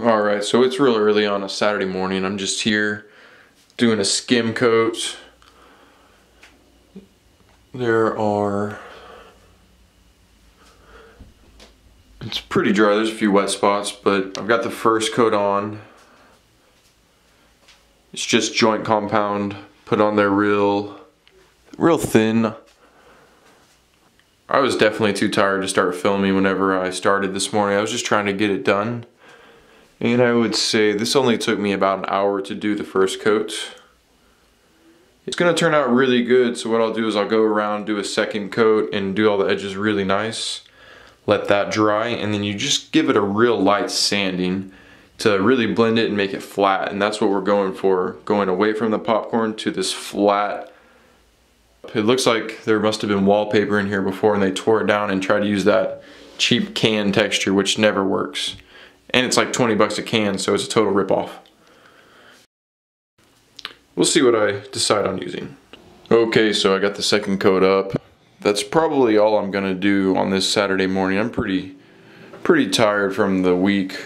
Alright, so it's real early on a Saturday morning. I'm just here doing a skim coat. It's pretty dry, there's a few wet spots, but I've got the first coat on. It's just joint compound, put on there real thin. I was definitely too tired to start filming whenever I started this morning. I was just trying to get it done. And I would say this only took me about an hour to do the first coat. It's gonna turn out really good, so what I'll do is I'll go around, do a second coat, and do all the edges really nice. Let that dry, and then you just give it a real light sanding to really blend it and make it flat, and that's what we're going for. Going away from the popcorn to this flat. It looks like there must have been wallpaper in here before and they tore it down and tried to use that cheap can texture, which never works. And it's like 20 bucks a can, so it's a total ripoff. We'll see what I decide on using. Okay, so I got the second coat up. That's probably all I'm gonna do on this Saturday morning. I'm pretty tired from the week.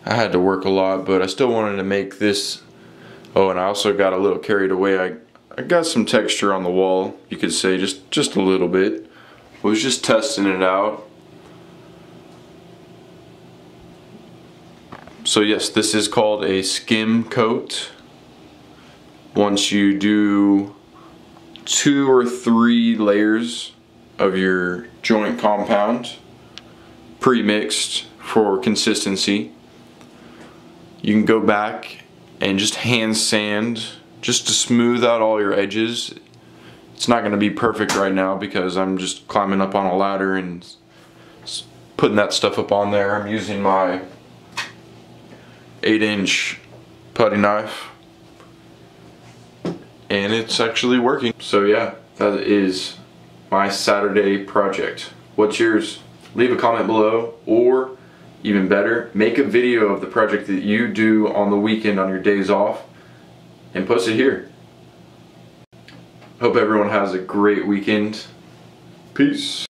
I had to work a lot, but I still wanted to make this. Oh, and I also got a little carried away. I got some texture on the wall, you could say, just a little bit. I was just testing it out. So yes, this is called a skim coat. Once you do 2 or 3 layers of your joint compound, pre-mixed for consistency, you can go back and just hand sand just to smooth out all your edges. It's not going to be perfect right now because I'm just climbing up on a ladder and putting that stuff up on there. I'm using my 8-inch putty knife and it's actually working. So yeah, that is my Saturday project. What's yours? Leave a comment below, or even better, make a video of the project that you do on the weekend on your days off and post it here. Hope everyone has a great weekend. Peace.